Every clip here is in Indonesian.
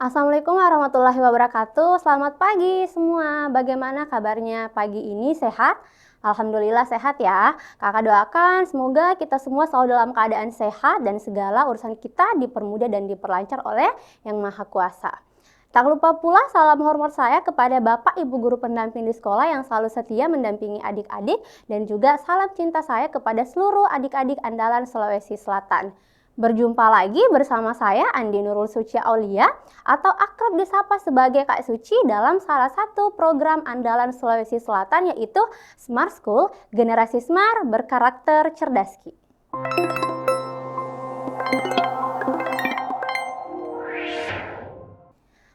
Assalamualaikum warahmatullahi wabarakatuh. Selamat pagi semua. Bagaimana kabarnya pagi ini? Sehat? Alhamdulillah sehat ya. Kakak doakan semoga kita semua selalu dalam keadaan sehat dan segala urusan kita dipermudah dan diperlancar oleh Yang Maha Kuasa. Tak lupa pula salam hormat saya kepada Bapak Ibu Guru pendamping di sekolah yang selalu setia mendampingi adik-adik dan juga salam cinta saya kepada seluruh adik-adik andalan Sulawesi Selatan. Berjumpa lagi bersama saya Andi Nurul Suci Aulia atau akrab disapa sebagai Kak Suci dalam salah satu program andalan Sulawesi Selatan yaitu Smart School Generasi Smart Berkarakter Cerdaski.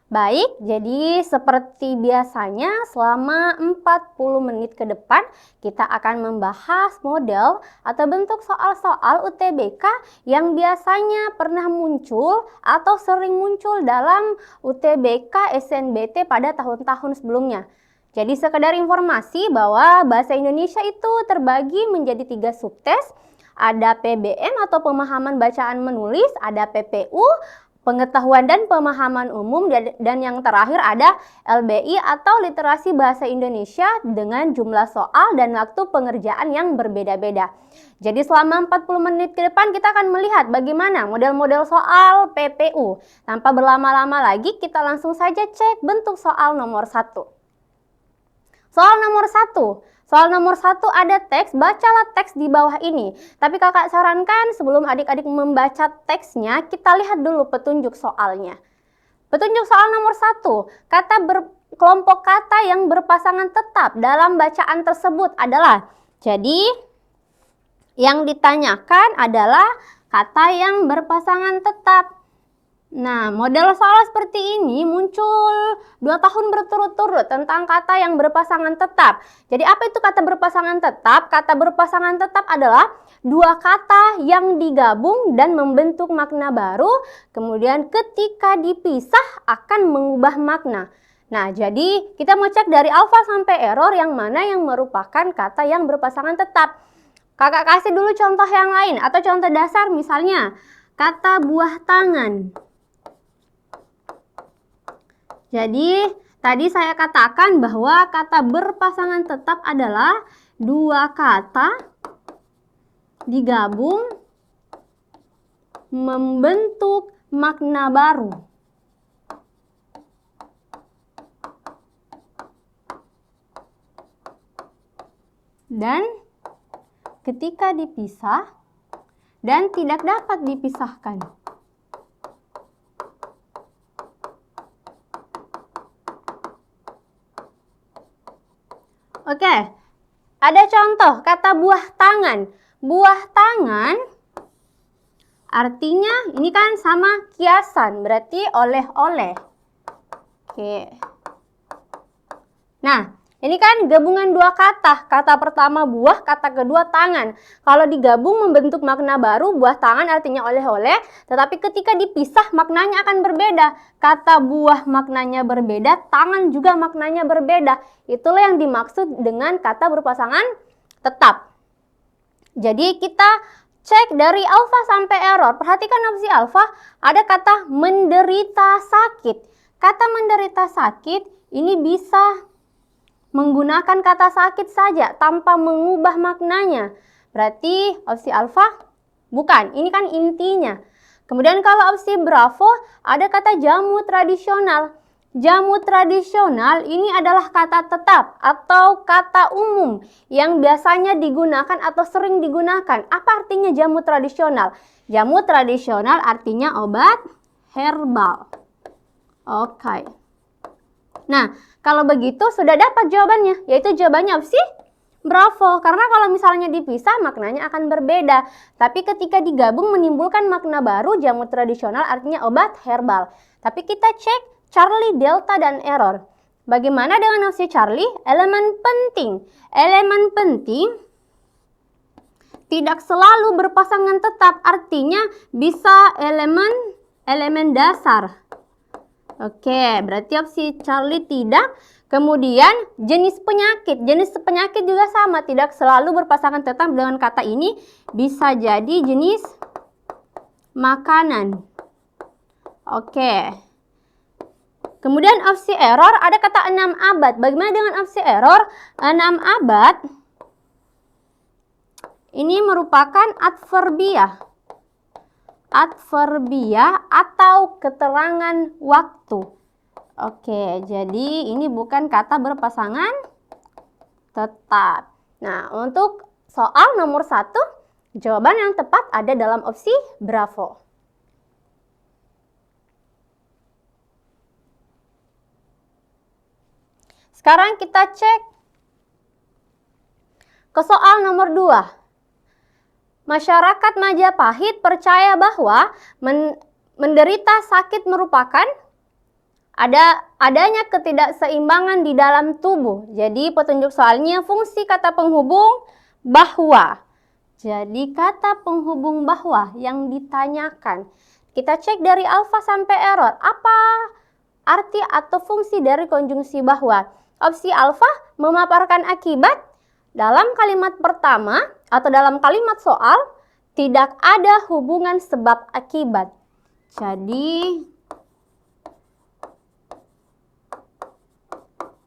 Baik, jadi seperti biasanya selama 40 menit ke depan kita akan membahas model atau bentuk soal-soal UTBK yang biasanya pernah muncul atau sering muncul dalam UTBK SNBT pada tahun-tahun sebelumnya. Jadi sekedar informasi bahwa bahasa Indonesia itu terbagi menjadi 3 subtes. Ada PBM atau pemahaman bacaan menulis, ada PPU, pengetahuan dan pemahaman umum, dan yang terakhir ada LBI atau literasi bahasa Indonesia dengan jumlah soal dan waktu pengerjaan yang berbeda-beda. Jadi selama 40 menit ke depan kita akan melihat bagaimana model-model soal PPU. Tanpa berlama-lama lagi kita langsung saja cek bentuk soal nomor 1. Soal nomor 1. Soal nomor 1 ada teks, bacalah teks di bawah ini. Tapi kakak sarankan sebelum adik-adik membaca teksnya, kita lihat dulu petunjuk soalnya. Petunjuk soal nomor 1, kelompok kata yang berpasangan tetap dalam bacaan tersebut adalah. Jadi, yang ditanyakan adalah kata yang berpasangan tetap. Nah, model soal seperti ini muncul 2 tahun berturut-turut tentang kata yang berpasangan tetap. Jadi apa itu kata berpasangan tetap? Kata berpasangan tetap adalah 2 kata yang digabung dan membentuk makna baru, kemudian ketika dipisah akan mengubah makna. Nah, jadi kita mau cek dari alfa sampai error yang mana yang merupakan kata yang berpasangan tetap. Kakak kasih dulu contoh yang lain atau contoh dasar, misalnya kata buah tangan. Jadi, tadi saya katakan bahwa kata berpasangan tetap adalah 2 kata digabung membentuk makna baru. Dan ketika dipisah dan tidak dapat dipisahkan. Oke, ada contoh kata buah tangan. Buah tangan artinya ini kan sama kiasan, berarti oleh-oleh. Oke. Nah, ini kan gabungan 2 kata. Kata pertama buah, kata kedua tangan. Kalau digabung membentuk makna baru, buah tangan artinya oleh-oleh. Tetapi ketika dipisah maknanya akan berbeda. Kata buah maknanya berbeda, tangan juga maknanya berbeda. Itulah yang dimaksud dengan kata berpasangan tetap. Jadi kita cek dari alfa sampai error. Perhatikan opsi alfa, ada kata menderita sakit. Kata menderita sakit ini bisa menggunakan kata sakit saja tanpa mengubah maknanya. Berarti opsi alfa bukan, ini kan intinya. Kemudian kalau opsi bravo ada kata jamu tradisional. Jamu tradisional ini adalah kata tetap atau kata umum yang biasanya digunakan atau sering digunakan. Apa artinya jamu tradisional? Jamu tradisional artinya obat herbal. Oke. Nah, kalau begitu sudah dapat jawabannya, yaitu jawabannya opsi bravo. Karena kalau misalnya dipisah maknanya akan berbeda. Tapi ketika digabung menimbulkan makna baru, jamu tradisional artinya obat herbal. Tapi kita cek Charlie, delta, dan error. Bagaimana dengan opsi Charlie? Elemen penting. Elemen penting tidak selalu berpasangan tetap, artinya bisa elemen dasar. Oke, berarti opsi Charlie tidak. Kemudian jenis penyakit. Jenis penyakit juga sama, tidak selalu berpasangan tetap dengan kata ini. Bisa jadi jenis makanan. Oke. Kemudian opsi error ada kata 6 abad. Bagaimana dengan opsi error? 6 abad ini merupakan adverbial. Adverbial atau keterangan waktu. Oke, jadi ini bukan kata berpasangan tetap. Nah, untuk soal nomor 1, jawaban yang tepat ada dalam opsi Bravo. Sekarang kita cek ke soal nomor 2. Masyarakat Majapahit percaya bahwa menderita sakit merupakan adanya ketidakseimbangan di dalam tubuh. Jadi petunjuk soalnya fungsi kata penghubung bahwa. Jadi kata penghubung bahwa yang ditanyakan. Kita cek dari alfa sampai error. Apa arti atau fungsi dari konjungsi bahwa? Opsi alfa memaparkan akibat. Dalam kalimat pertama atau dalam kalimat soal tidak ada hubungan sebab akibat. Jadi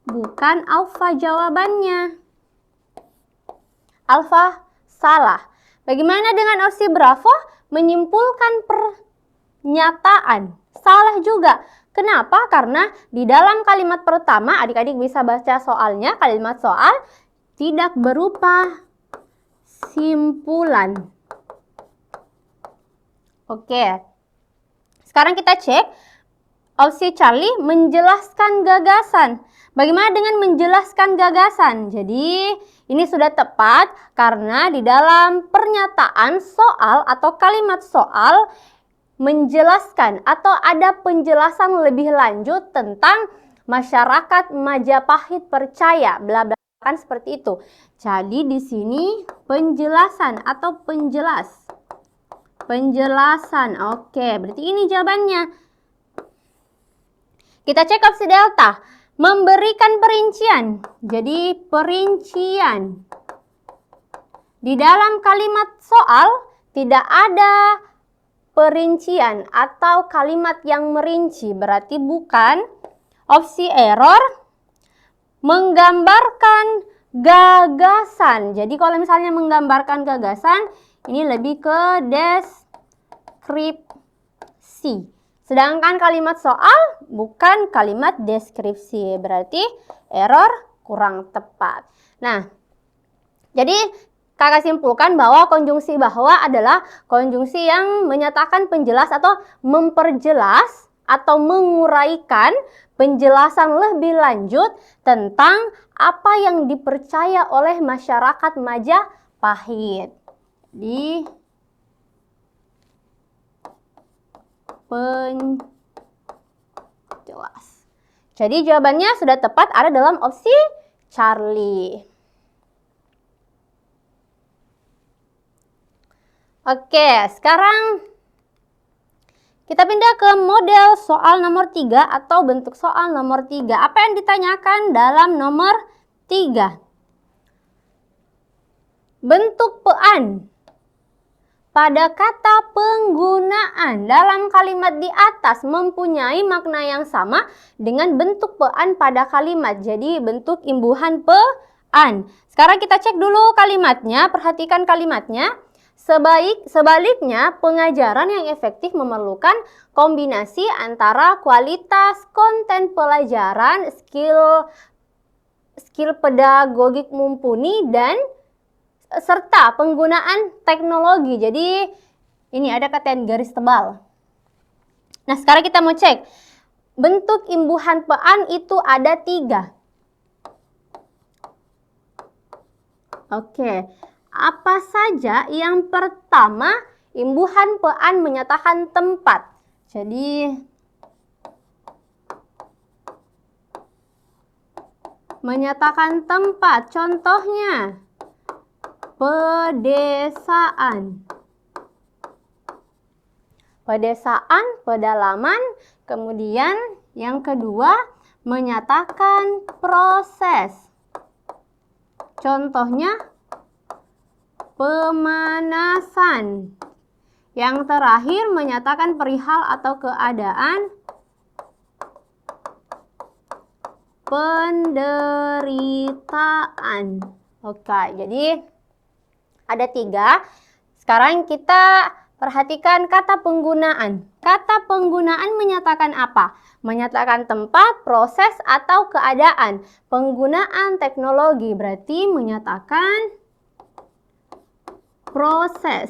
bukan alfa jawabannya. Alfa salah. Bagaimana dengan opsi Bravo? Menyimpulkan pernyataan. Salah juga. Kenapa? Karena di dalam kalimat pertama, adik-adik bisa baca soalnya, kalimat soal tidak berupa simpulan. Oke. Sekarang kita cek opsi Charlie menjelaskan gagasan. Bagaimana dengan menjelaskan gagasan? Jadi ini sudah tepat karena di dalam pernyataan soal atau kalimat soal menjelaskan atau ada penjelasan lebih lanjut tentang masyarakat Majapahit percaya bla bla kan seperti itu. Jadi di sini penjelasan atau penjelas. Penjelasan. Oke, berarti ini jawabannya. Kita cek opsi delta. Memberikan perincian. Jadi perincian. Di dalam kalimat soal tidak ada perincian atau kalimat yang merinci. Berarti bukan. Opsi error. Menggambarkan gagasan. Jadi kalau misalnya menggambarkan gagasan, ini lebih ke deskripsi. Sedangkan kalimat soal bukan kalimat deskripsi. Berarti error kurang tepat. Nah, jadi kakak simpulkan bahwa konjungsi bahwa adalah konjungsi yang menyatakan penjelas atau memperjelas atau menguraikan penjelasan lebih lanjut tentang apa yang dipercaya oleh masyarakat Majapahit. Di penjelas. Jadi jawabannya sudah tepat ada dalam opsi Charlie. Oke, sekarang kita pindah ke model soal nomor 3 atau bentuk soal nomor 3. Apa yang ditanyakan dalam nomor 3? Bentuk pean pada kata penggunaan dalam kalimat di atas mempunyai makna yang sama dengan bentuk pean pada kalimat. Jadi bentuk imbuhan pean. Sekarang kita cek dulu kalimatnya, perhatikan kalimatnya. Sebaliknya, pengajaran yang efektif memerlukan kombinasi antara kualitas konten pelajaran, skill pedagogik mumpuni, dan serta penggunaan teknologi. Jadi ini ada kata garis tebal. Nah, sekarang kita mau cek. Bentuk imbuhan pean itu ada 3. Oke. Apa saja? Yang pertama, imbuhan pean menyatakan tempat. Jadi menyatakan tempat. Contohnya pedesaan. Pedesaan, pedalaman. Kemudian yang kedua menyatakan proses. Contohnya pemanasan. Yang terakhir menyatakan perihal atau keadaan penderitaan. Oke, jadi ada 3. Sekarang kita perhatikan kata penggunaan. Kata penggunaan menyatakan apa? Menyatakan tempat, proses, atau keadaan. Penggunaan teknologi berarti menyatakan proses.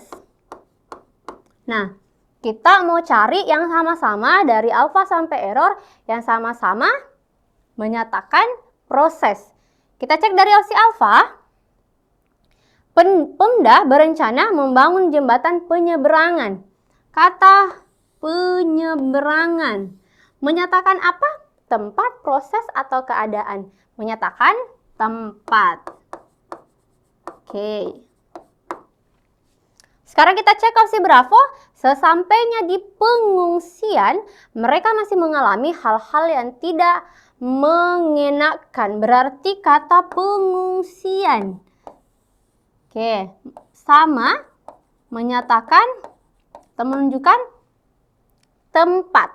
Nah, kita mau cari yang sama-sama dari alfa sampai error yang sama-sama menyatakan proses. Kita cek dari opsi alfa. Pemda berencana membangun jembatan penyeberangan. Kata penyeberangan menyatakan apa? Tempat, proses, atau keadaan. Menyatakan tempat. Oke. Sekarang kita cek opsi Bravo. Sesampainya di pengungsian, mereka masih mengalami hal-hal yang tidak mengenakan. Berarti kata pengungsian. Oke, sama menyatakan atau menunjukkan tempat.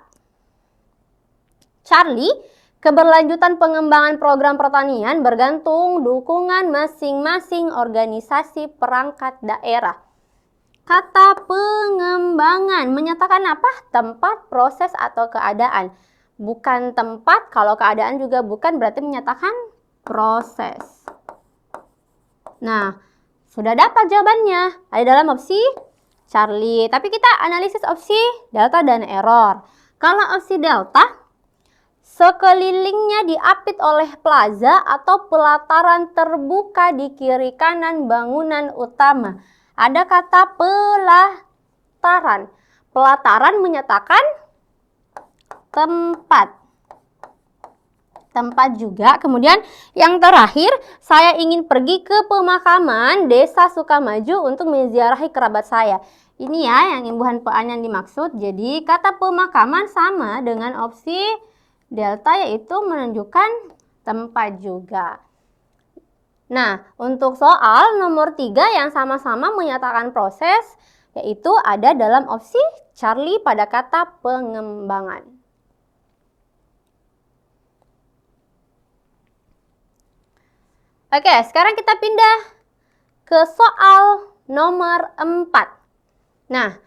Charlie, keberlanjutan pengembangan program pertanian bergantung dukungan masing-masing organisasi perangkat daerah. Kata pengembangan menyatakan apa? Tempat, proses, atau keadaan. Bukan tempat, kalau keadaan juga bukan, berarti menyatakan proses. Nah, sudah dapat jawabannya. Ada dalam opsi Charlie. Tapi kita analisis opsi delta dan error. Kalau opsi delta, sekelilingnya diapit oleh plaza atau pelataran terbuka di kiri kanan bangunan utama. Ada kata pelataran. Pelataran menyatakan tempat. Tempat juga. Kemudian yang terakhir, saya ingin pergi ke pemakaman Desa Sukamaju untuk menziarahi kerabat saya. Ini ya yang imbuhan PA yang dimaksud. Jadi kata pemakaman sama dengan opsi delta, yaitu menunjukkan tempat juga. Nah, untuk soal nomor 3 yang sama-sama menyatakan proses, yaitu ada dalam opsi Charlie pada kata pengembangan. Oke, sekarang kita pindah ke soal nomor 4. Nah,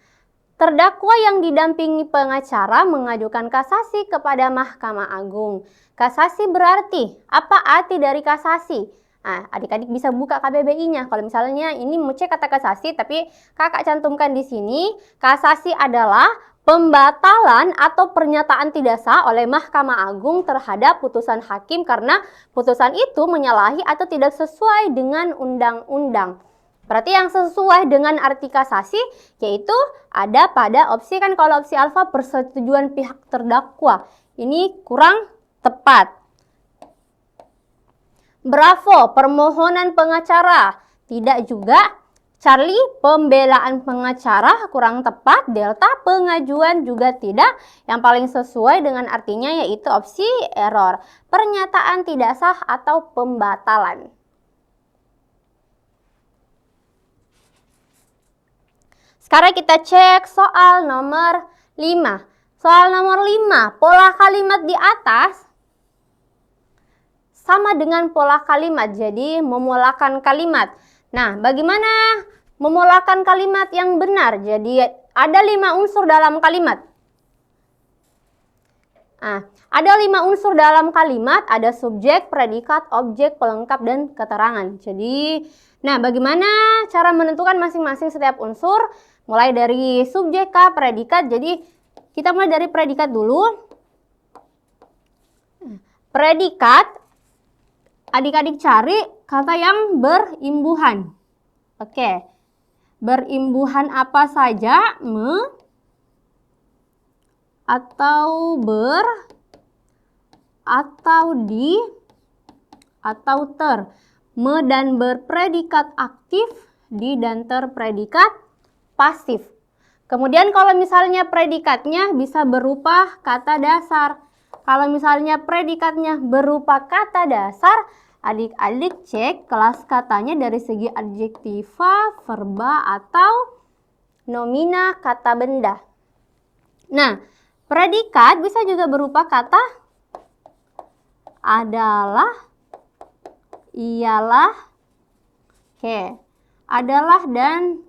terdakwa yang didampingi pengacara mengajukan kasasi kepada Mahkamah Agung. Kasasi berarti, apa arti dari kasasi? Nah, adik-adik bisa buka KBBI-nya. Kalau misalnya ini mau cek kata kasasi, tapi kakak cantumkan di sini. Kasasi adalah pembatalan atau pernyataan tidak sah oleh Mahkamah Agung terhadap putusan hakim karena putusan itu menyalahi atau tidak sesuai dengan undang-undang. Berarti yang sesuai dengan arti kasasi yaitu ada pada opsi, kan kalau opsi alfa persetujuan pihak terdakwa. Ini kurang tepat. Bravo, permohonan pengacara. Tidak juga. Charlie, pembelaan pengacara kurang tepat. Delta, pengajuan juga tidak. Yang paling sesuai dengan artinya yaitu opsi error. Pernyataan tidak sah atau pembatalan. Sekarang kita cek soal nomor 5. Soal nomor 5, pola kalimat di atas sama dengan pola kalimat, jadi memolakan kalimat. Nah, bagaimana memolakan kalimat yang benar? Jadi ada 5 unsur dalam kalimat. Nah, ada 5 unsur dalam kalimat, ada subjek, predikat, objek, pelengkap, dan keterangan. Jadi, nah bagaimana cara menentukan masing-masing setiap unsur? Mulai dari subjek kah, predikat. Jadi, kita mulai dari predikat dulu. Predikat, adik-adik cari kata yang berimbuhan. Oke. Berimbuhan apa saja? Me, atau ber, atau di, atau ter. Me dan berpredikat aktif, di dan ter predikat pasif. Kemudian kalau misalnya predikatnya bisa berupa kata dasar. Kalau misalnya predikatnya berupa kata dasar, adik-adik cek kelas katanya dari segi adjektiva, verba, atau nomina kata benda. Nah, predikat bisa juga berupa kata adalah, ialah. Oke, adalah dan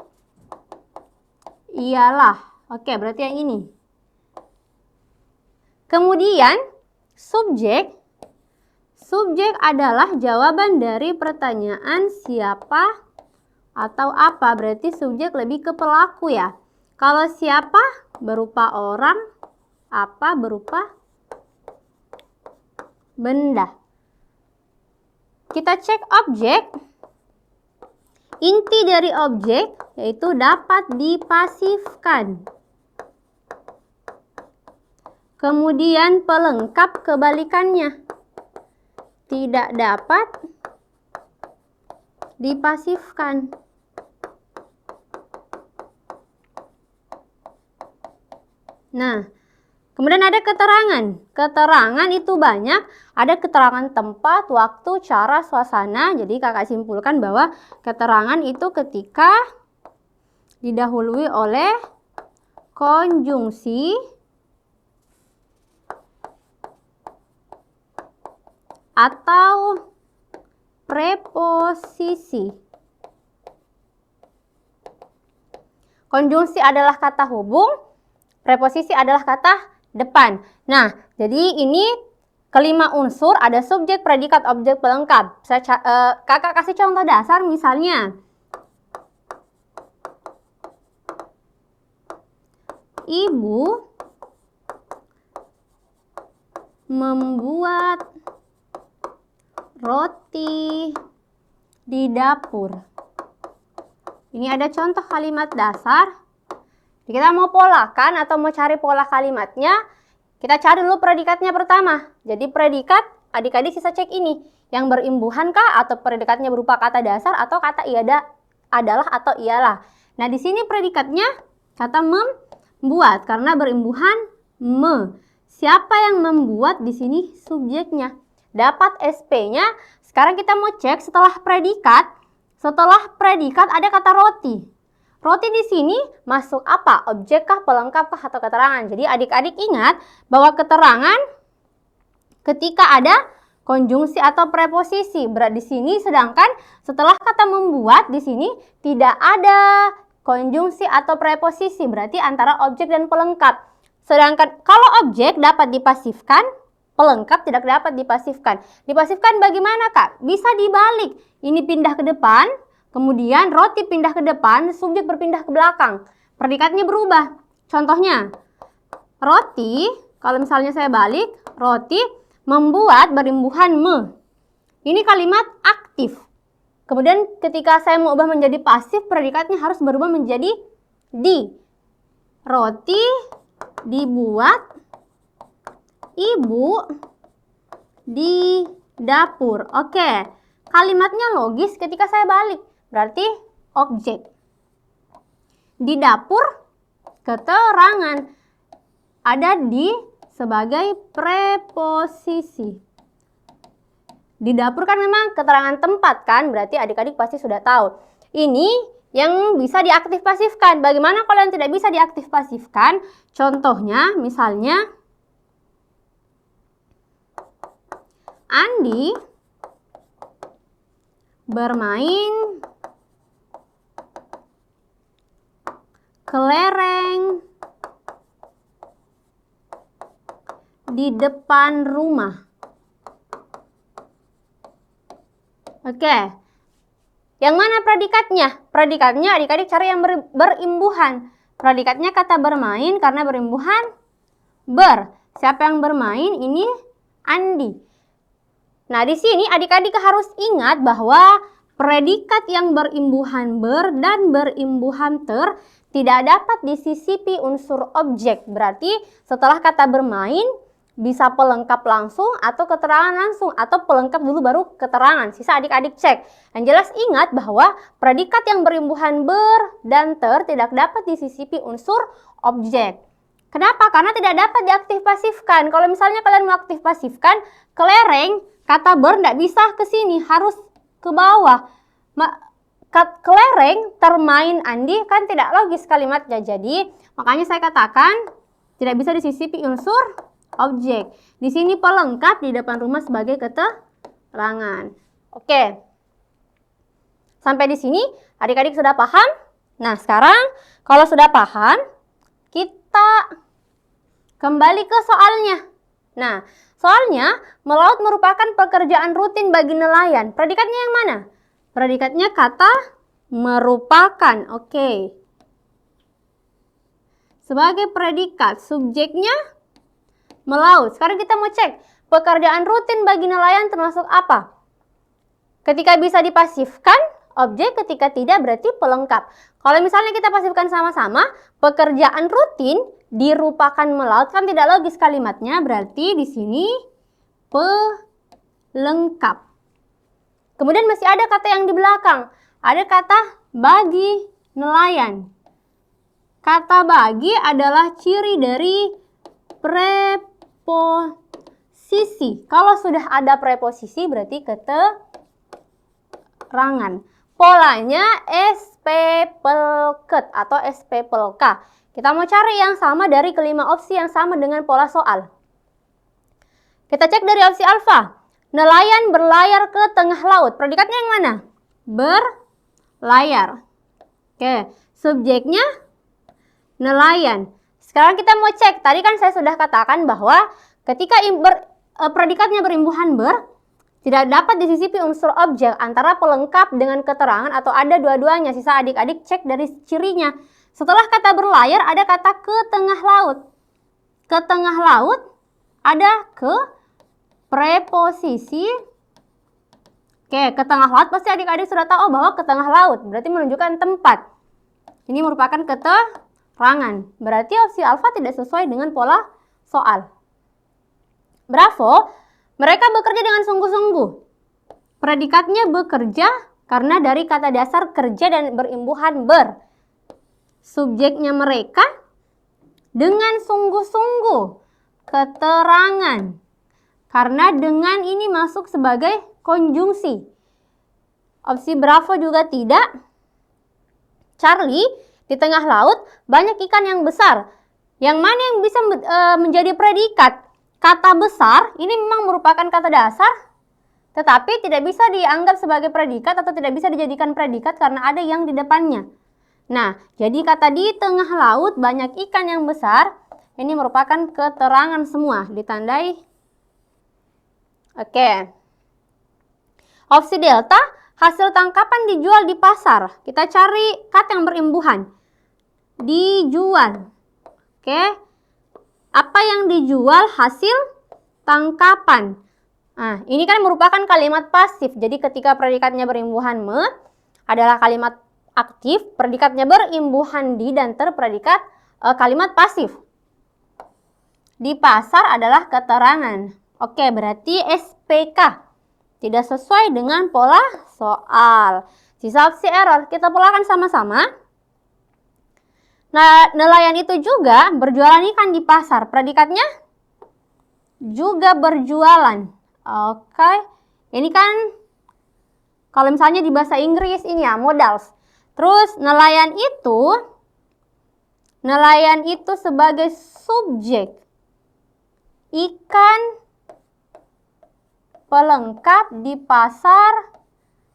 ialah. Oke, berarti yang ini. Kemudian subjek. Subjek adalah jawaban dari pertanyaan siapa atau apa. Berarti subjek lebih ke pelaku ya. Kalau siapa berupa orang, apa berupa benda. Kita cek objek. Inti dari objek yaitu dapat dipasifkan. Kemudian pelengkap kebalikannya. Tidak dapat dipasifkan. Nah, kemudian ada keterangan. Keterangan itu banyak. Ada keterangan tempat, waktu, cara, suasana. Jadi kakak simpulkan bahwa keterangan itu ketika didahului oleh konjungsi atau preposisi. Konjungsi adalah kata hubung, preposisi adalah kata depan. Nah, jadi ini kelima unsur, ada subjek, predikat, objek, pelengkap. Kakak kasih contoh dasar misalnya. Ibu membuat roti di dapur. Ini ada contoh kalimat dasar. Kita mau polakan atau mau cari pola kalimatnya, kita cari dulu predikatnya pertama. Jadi predikat, adik-adik sisa cek ini. Yang berimbuhan kah atau predikatnya berupa kata dasar atau kata iada, adalah atau ialah. Nah, di sini predikatnya kata membuat karena berimbuhan me. Siapa yang membuat di sini subjeknya? Dapat SP-nya. Sekarang kita mau cek setelah predikat. Setelah predikat ada kata roti. Roti di sini masuk apa? Objek kah, pelengkap kah, atau keterangan? Jadi adik-adik ingat bahwa keterangan ketika ada konjungsi atau preposisi. Berarti di sini sedangkan setelah kata membuat di sini tidak ada konjungsi atau preposisi. Berarti antara objek dan pelengkap. Sedangkan kalau objek dapat dipasifkan, pelengkap tidak dapat dipasifkan. Dipasifkan bagaimana, Kak? Bisa dibalik. Ini pindah ke depan, kemudian roti pindah ke depan, subjek berpindah ke belakang. Predikatnya berubah. Contohnya, roti, kalau misalnya saya balik, roti membuat berimbuhan me. Ini kalimat aktif. Kemudian ketika saya mau ubah menjadi pasif, predikatnya harus berubah menjadi di. Roti dibuat ibu di dapur. Oke, kalimatnya logis ketika saya balik. Berarti objek. Di dapur, keterangan. Ada di sebagai preposisi. Di dapur kan memang keterangan tempat kan, berarti adik-adik pasti sudah tahu. Ini yang bisa diaktif pasifkan. Bagaimana kalau yang tidak bisa diaktif pasifkan? Contohnya misalnya Andi bermain kelereng di depan rumah. Oke. Yang mana predikatnya? Predikatnya adik-adik cari yang berimbuhan. Predikatnya kata bermain karena berimbuhan ber. Siapa yang bermain? Ini Andi. Nah, di sini adik-adik harus ingat bahwa predikat yang berimbuhan ber dan berimbuhan ter tidak dapat disisipi unsur objek. Berarti setelah kata bermain bisa pelengkap langsung atau keterangan langsung atau pelengkap dulu baru keterangan. Sisa adik-adik cek. Yang jelas ingat bahwa predikat yang berimbuhan ber dan ter tidak dapat disisipi unsur objek. Kenapa? Karena tidak dapat diaktif pasifkan. Kalau misalnya kalian mau aktif pasifkan kelereng, kata ber tidak bisa ke sini, harus ke bawah. Kelereng termain Andi kan tidak logis kalimatnya. Jadi makanya saya katakan tidak bisa disisipi unsur objek. Di sini pelengkap, di depan rumah sebagai keterangan. Oke. Sampai di sini adik-adik sudah paham? Nah, sekarang kalau sudah paham, kita kembali ke soalnya. Nah, soalnya melaut merupakan pekerjaan rutin bagi nelayan. Predikatnya yang mana? Predikatnya kata merupakan. Oke. Sebagai predikat, subjeknya melaut. Sekarang kita mau cek, pekerjaan rutin bagi nelayan termasuk apa? Ketika bisa dipasifkan, objek, ketika tidak berarti pelengkap. Kalau misalnya kita pasifkan sama-sama, pekerjaan rutin dirupakan melaut, kan tidak logis kalimatnya, berarti di sini pelengkap. Kemudian masih ada kata yang di belakang, ada kata bagi nelayan. Kata bagi adalah ciri dari preposisi. Kalau sudah ada preposisi berarti keterangan. Polanya SP pelket atau SP pelka. Kita mau cari yang sama dari kelima opsi yang sama dengan pola soal. Kita cek dari opsi alfa. Nelayan berlayar ke tengah laut. Predikatnya yang mana? Berlayar. Oke, subjeknya nelayan. Sekarang kita mau cek. Tadi kan saya sudah katakan bahwa ketika predikatnya berimbuhan tidak dapat disisipi unsur objek antara pelengkap dengan keterangan atau ada dua-duanya. Sisa adik-adik cek dari cirinya. Setelah kata berlayar ada kata ke tengah laut. Ke tengah laut ada ke preposisi. Oke, ke tengah laut pasti adik-adik sudah tahu bahwa ke tengah laut berarti menunjukkan tempat. Ini merupakan keterangan. Berarti opsi alfa tidak sesuai dengan pola soal. Bravo, mereka bekerja dengan sungguh-sungguh. Predikatnya bekerja karena dari kata dasar kerja dan berimbuhan ber. Subjeknya mereka dengan sungguh-sungguh. Keterangan. Karena dengan ini masuk sebagai konjungsi. Opsi bravo juga tidak. Charlie, di tengah laut banyak ikan yang besar. Yang mana yang bisa menjadi predikat? Kata besar ini memang merupakan kata dasar, tetapi tidak bisa dianggap sebagai predikat atau tidak bisa dijadikan predikat karena ada yang di depannya. Nah, jadi kata di tengah laut banyak ikan yang besar, ini merupakan keterangan semua, ditandai. Oke. Opsi delta, hasil tangkapan dijual di pasar. Kita cari kata yang berimbuhan. Dijual. Oke. Apa yang dijual? Hasil tangkapan. Nah, ini kan merupakan kalimat pasif. Jadi ketika predikatnya berimbuhan me adalah kalimat aktif, predikatnya berimbuhan di dan terpredikat kalimat pasif. Di pasar adalah keterangan. Oke, berarti SPK. Tidak sesuai dengan pola soal. Sisa opsi error. Kita polakan sama-sama. Nah, nelayan itu juga berjualan ikan di pasar. Predikatnya juga berjualan. Oke. Ini kan kalau misalnya di bahasa Inggris ini ya, modals. Terus nelayan itu sebagai subjek. Ikan pelengkap di pasar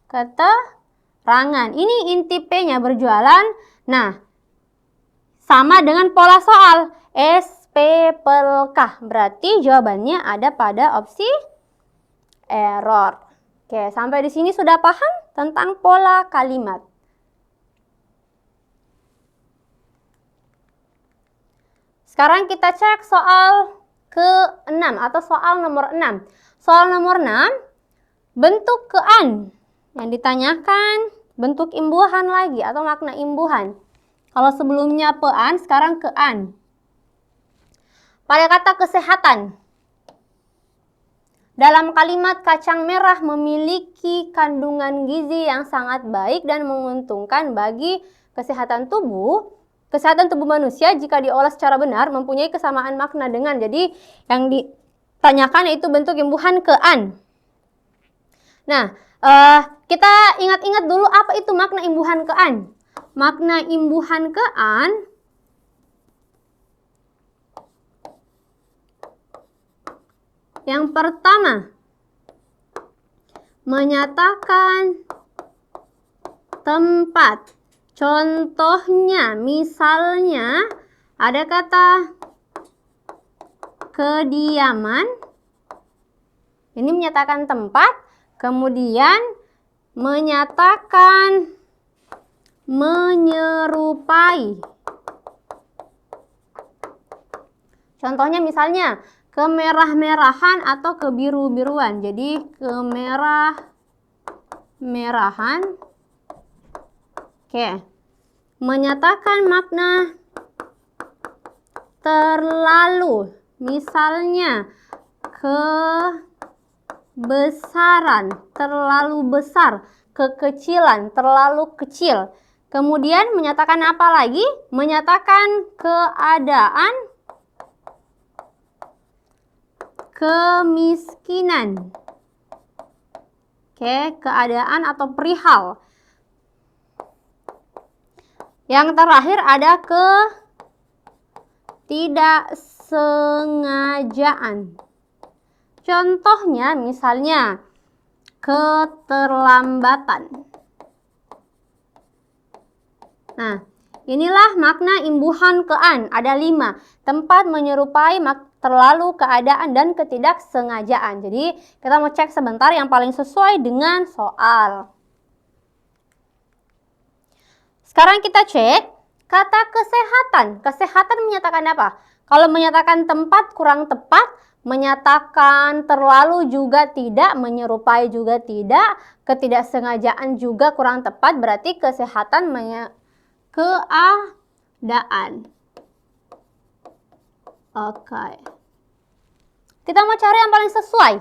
keterangan. Ini inti P-nya berjualan. Nah, sama dengan pola soal SPPLK. Berarti jawabannya ada pada opsi error. Oke, sampai di sini sudah paham tentang pola kalimat. Sekarang kita cek soal ke-6 atau soal nomor 6. Soal nomor 6, bentuk kean. Yang ditanyakan bentuk imbuhan lagi atau makna imbuhan. Kalau sebelumnya pean, sekarang kean. Pada kata kesehatan. Dalam kalimat kacang merah memiliki kandungan gizi yang sangat baik dan menguntungkan bagi kesehatan tubuh. Kesehatan tubuh manusia jika diolah secara benar mempunyai kesamaan makna dengan. Jadi yang ditanyakan yaitu bentuk imbuhan kean. Nah, kita ingat-ingat dulu apa itu makna imbuhan kean. Makna imbuhan kean Yang pertama, menyatakan tempat. Contohnya, misalnya ada kata kediaman. Ini menyatakan tempat, kemudian menyatakan menyerupai. Contohnya misalnya kemerah-merahan atau kebiru-biruan. Jadi kemerah-merahan. Oke. Menyatakan makna terlalu. Misalnya kebesaran, terlalu besar, kekecilan, terlalu kecil. Kemudian menyatakan apa lagi? Menyatakan keadaan, kemiskinan. Oke, keadaan atau perihal. Yang terakhir ada ketidaksengajaan. Contohnya misalnya keterlambatan. Nah, inilah makna imbuhan ke-an. Ada 5. Tempat, menyerupai, terlalu, keadaan, dan ketidaksengajaan. Jadi, kita mau cek sebentar yang paling sesuai dengan soal. Sekarang kita cek kata kesehatan. Kesehatan menyatakan apa? Kalau menyatakan tempat kurang tepat, menyatakan terlalu juga tidak, menyerupai juga tidak, ketidaksengajaan juga kurang tepat, berarti kesehatan keadaan. Oke. Kita mau cari yang paling sesuai.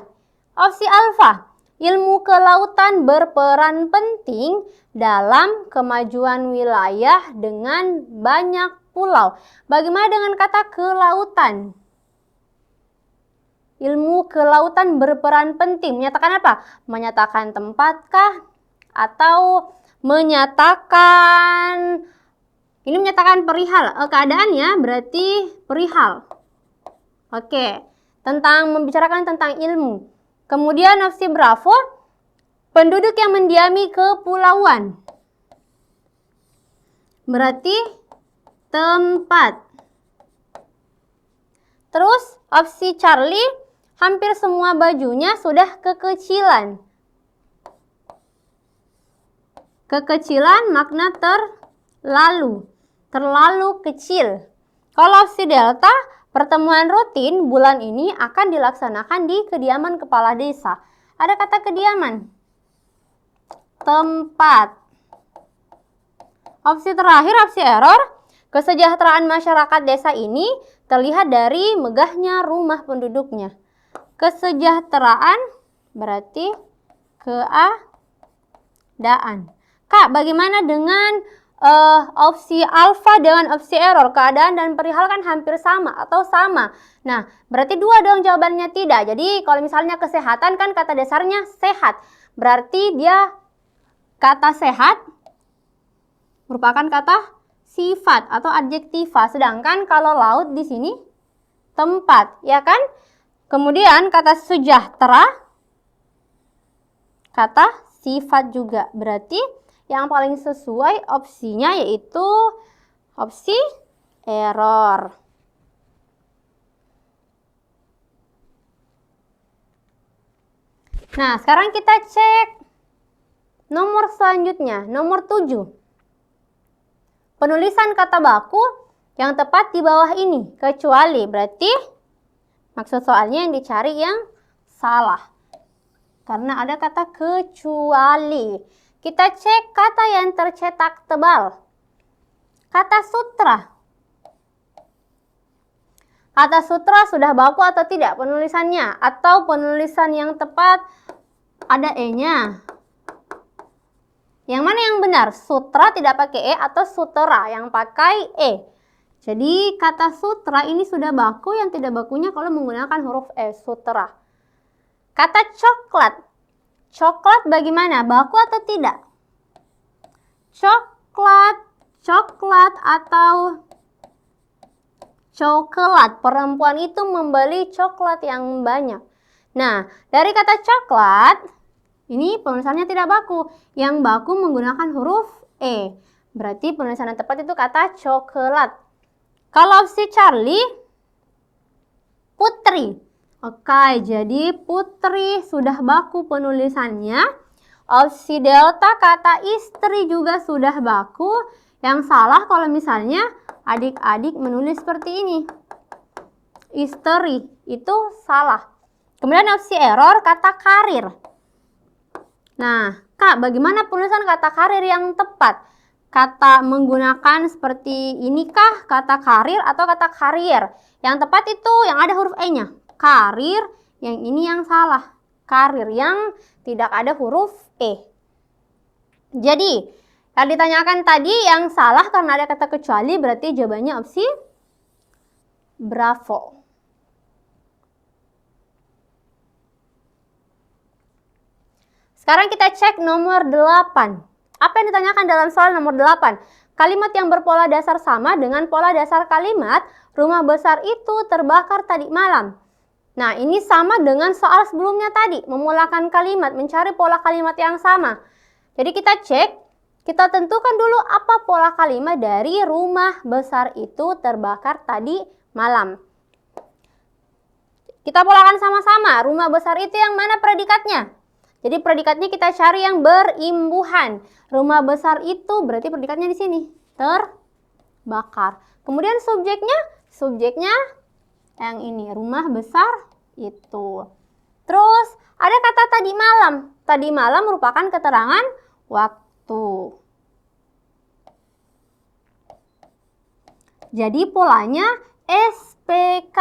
Opsi alfa. Ilmu kelautan berperan penting dalam kemajuan wilayah dengan banyak pulau. Bagaimana dengan kata kelautan? Ilmu kelautan berperan penting. Menyatakan apa? Menyatakan tempatkah? Atau menyatakan... Ini menyatakan perihal. Keadaannya berarti perihal. Oke. Membicarakan tentang ilmu. Kemudian opsi bravo. Penduduk yang mendiami kepulauan. Berarti tempat. Terus opsi Charlie. Hampir semua bajunya sudah kekecilan. Kekecilan makna terlalu kecil. Kalau opsi delta, pertemuan rutin bulan ini akan dilaksanakan di kediaman kepala desa. Ada kata kediaman. Tempat. Opsi terakhir, opsi error. Kesejahteraan masyarakat desa ini terlihat dari megahnya rumah penduduknya. Kesejahteraan berarti keadaan. Kak, bagaimana dengan opsi alfa dengan opsi error? Keadaan dan perihal kan hampir sama atau sama. Nah, berarti 2 dong jawabannya tidak. Jadi, kalau misalnya kesehatan kan kata dasarnya sehat. Berarti dia kata sehat merupakan kata sifat atau adjektiva. Sedangkan kalau laut di sini tempat, ya kan? Kemudian kata sejahtera kata sifat juga. Berarti yang paling sesuai opsinya yaitu opsi error. Nah, sekarang kita cek nomor selanjutnya, nomor 7. Penulisan kata baku yang tepat di bawah ini, kecuali. Berarti maksud soalnya yang dicari yang salah. Karena ada kata kecuali. Kita cek kata yang tercetak tebal. Kata sutra. Kata sutra sudah baku atau tidak penulisannya? Atau penulisan yang tepat ada E-nya? Yang mana yang benar? Sutra tidak pakai E atau sutera yang pakai E? Jadi kata sutra ini sudah baku, yang tidak bakunya kalau menggunakan huruf E, sutera. Kata coklat. Coklat bagaimana? Baku atau tidak? Coklat atau coklat. Perempuan itu membeli coklat yang banyak. Nah, dari kata coklat, ini penulisannya tidak baku. Yang baku menggunakan huruf E. Berarti penulisan yang tepat itu kata coklat. Kalau opsi Charlie, putri. Oke, jadi putri sudah baku penulisannya. Opsi delta kata istri juga sudah baku. Yang salah kalau misalnya adik-adik menulis seperti ini. Istri, itu salah. Kemudian opsi error kata karir. Nah, Kak, bagaimana penulisan kata karir yang tepat? Kata menggunakan seperti inikah kata karir atau kata karier? Yang tepat itu yang ada huruf E-nya. Karir, yang ini yang salah. Karir yang tidak ada huruf E. Jadi, yang ditanyakan tadi yang salah karena ada kata kecuali, berarti jawabannya opsi bravo. Sekarang kita cek nomor 8. Apa yang ditanyakan dalam soal nomor 8? Kalimat yang berpola dasar sama dengan pola dasar kalimat rumah besar itu terbakar tadi malam. Nah, ini sama dengan soal sebelumnya tadi, memulakan kalimat, mencari pola kalimat yang sama. Jadi kita cek, kita tentukan dulu apa pola kalimat dari rumah besar itu terbakar tadi malam. Kita polakan sama-sama, rumah besar itu yang mana predikatnya? Jadi predikatnya kita cari yang berimbuhan. Rumah besar itu berarti predikatnya di sini, terbakar. Kemudian subjeknya yang ini, rumah besar itu. Terus ada kata tadi malam. Tadi malam merupakan keterangan waktu. Jadi polanya SPK.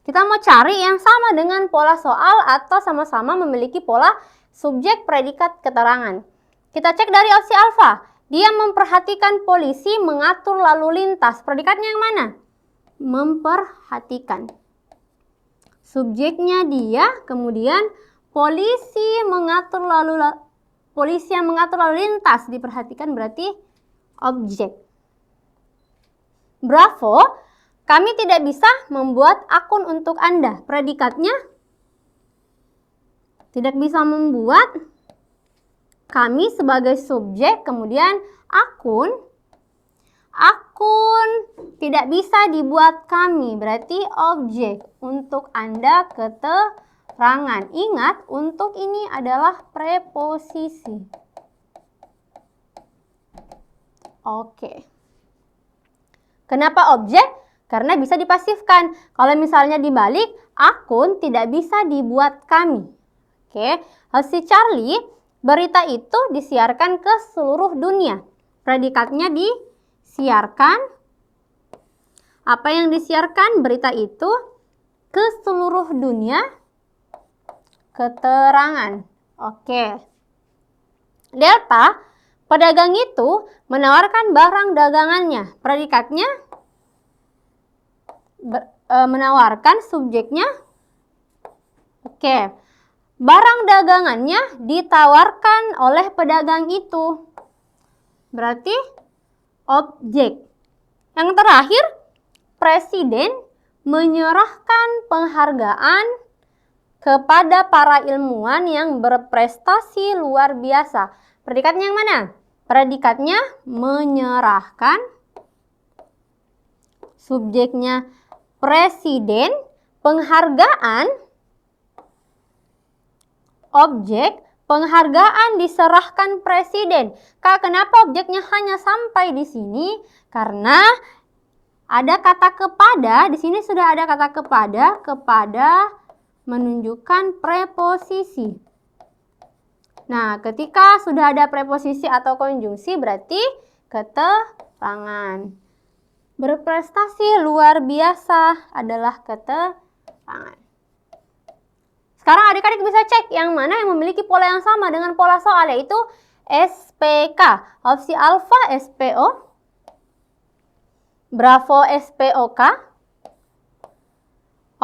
Kita mau cari yang sama dengan pola soal atau sama-sama memiliki pola subjek predikat keterangan. Kita cek dari opsi alfa. Dia memperhatikan polisi mengatur lalu lintas. Predikatnya yang mana? Memperhatikan. Subjeknya dia, kemudian polisi yang mengatur lalu lintas diperhatikan berarti objek. Bravo, kami tidak bisa membuat akun untuk Anda. Predikatnya tidak bisa membuat. Kami sebagai subjek, kemudian akun tidak bisa dibuat kami, berarti objek untuk Anda keterangan. Ingat, untuk ini adalah preposisi. Oke. Kenapa objek? Karena bisa dipasifkan. Kalau misalnya dibalik, akun tidak bisa dibuat kami. Oke, opsi Charlie, berita itu disiarkan ke seluruh dunia. Predikatnya disiarkan. Apa yang disiarkan? Berita itu ke seluruh dunia. Keterangan. Oke. Delta, pedagang itu menawarkan barang dagangannya. Predikatnya menawarkan, subjeknya. Oke. Barang dagangannya ditawarkan oleh pedagang itu. Berarti objek. Yang terakhir, presiden menyerahkan penghargaan kepada para ilmuwan yang berprestasi luar biasa. Predikatnya yang mana? Predikatnya menyerahkan. Subjeknya presiden, penghargaan. Objek, penghargaan diserahkan presiden. Kak, kenapa objeknya hanya sampai di sini? Karena ada kata kepada, di sini sudah ada kata kepada menunjukkan preposisi. Nah, ketika sudah ada preposisi atau konjungsi berarti keterangan. Berprestasi luar biasa adalah keterangan. Sekarang adik-adik bisa cek yang mana yang memiliki pola yang sama dengan pola soal, yaitu SPK. Opsi alfa SPO, Bravo SPOK,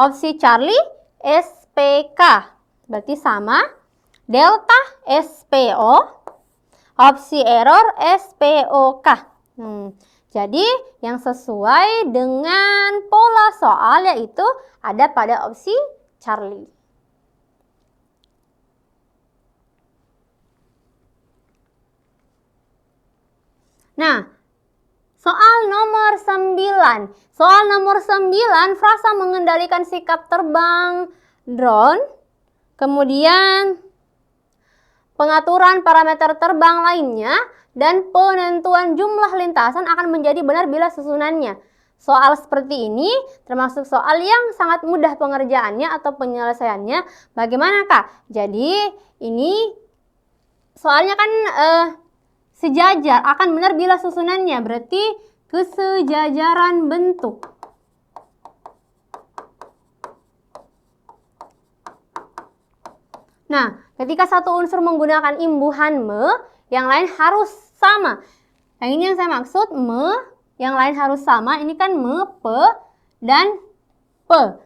opsi Charlie SPK. Berarti sama. Delta SPO, opsi error SPOK. Jadi yang sesuai dengan pola soal yaitu ada pada opsi Charlie. Nah, soal nomor 9. Soal nomor 9, frasa mengendalikan sikap terbang drone, kemudian pengaturan parameter terbang lainnya, dan penentuan jumlah lintasan akan menjadi benar bila susunannya. Soal seperti ini termasuk soal yang sangat mudah pengerjaannya atau penyelesaiannya. Bagaimana, Kak? Jadi ini soalnya kan sejajar, akan benar bila susunannya, berarti kesejajaran bentuk. Nah, ketika satu unsur menggunakan imbuhan me, yang lain harus sama. Yang ini yang saya maksud, me, yang lain harus sama. Ini kan me, pe, dan pe.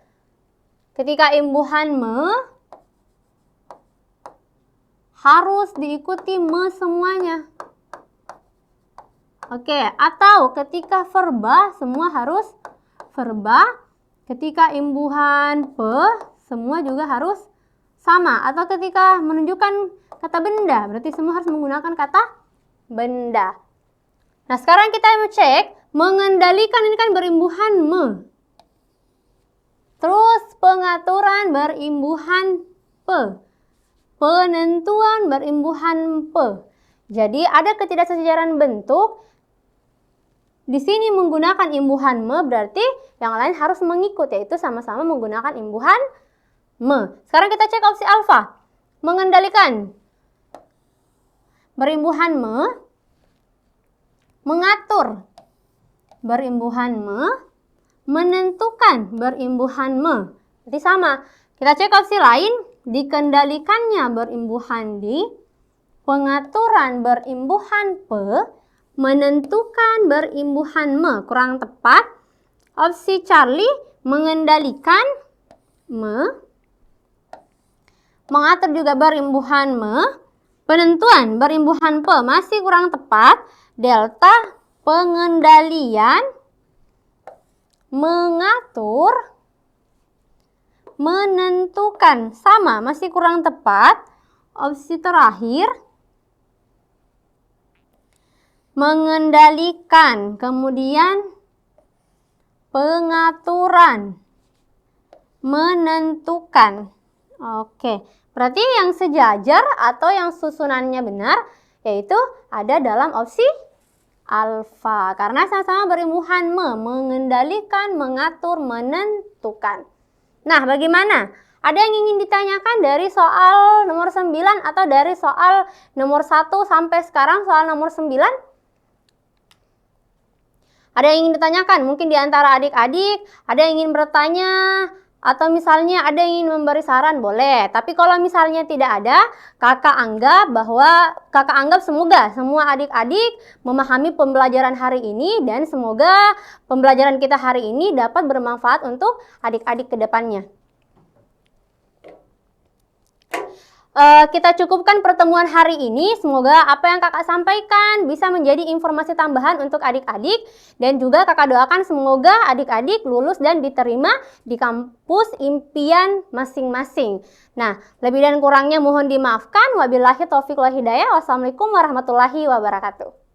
Ketika imbuhan me, harus diikuti me semuanya. Oke, atau ketika verba, semua harus verba. Ketika imbuhan pe, semua juga harus sama. Atau ketika menunjukkan kata benda, berarti semua harus menggunakan kata benda. Nah, sekarang kita mau cek, mengendalikan ini kan berimbuhan me. Terus pengaturan berimbuhan pe. Penentuan berimbuhan pe. Jadi ada ketidaksejajaran bentuk. Di sini menggunakan imbuhan me, berarti yang lain harus mengikut, yaitu sama-sama menggunakan imbuhan me. Sekarang kita cek opsi alfa. Mengendalikan berimbuhan me, mengatur berimbuhan me, menentukan berimbuhan me. Berarti sama. Kita cek opsi lain. Dikendalikannya berimbuhan di, pengaturan berimbuhan pe, menentukan berimbuhan me. Kurang tepat. Opsi Charlie, mengendalikan me, mengatur juga berimbuhan me, penentuan berimbuhan pe. Masih kurang tepat. Delta, pengendalian, mengatur, menentukan. Sama, masih kurang tepat. Opsi terakhir, mengendalikan, kemudian pengaturan, menentukan. Oke, berarti yang sejajar atau yang susunannya benar yaitu ada dalam opsi alfa. Karena sama-sama berimbuhan me, mengendalikan, mengatur, menentukan. Nah, bagaimana? Ada yang ingin ditanyakan dari soal nomor 9 atau dari soal nomor 1 sampai sekarang soal nomor 9? Ada yang ingin ditanyakan? Mungkin di antara adik-adik, ada yang ingin bertanya, atau misalnya ada yang ingin memberi saran, boleh. Tapi kalau misalnya tidak ada, kakak anggap semoga semua adik-adik memahami pembelajaran hari ini dan semoga pembelajaran kita hari ini dapat bermanfaat untuk adik-adik ke depannya. Kita cukupkan pertemuan hari ini. Semoga apa yang kakak sampaikan bisa menjadi informasi tambahan untuk adik-adik. Dan juga kakak doakan semoga adik-adik lulus dan diterima di kampus impian masing-masing. Nah, lebih dan kurangnya mohon dimaafkan. Wabillahi taufiq wal hidayah. Wassalamualaikum warahmatullahi wabarakatuh.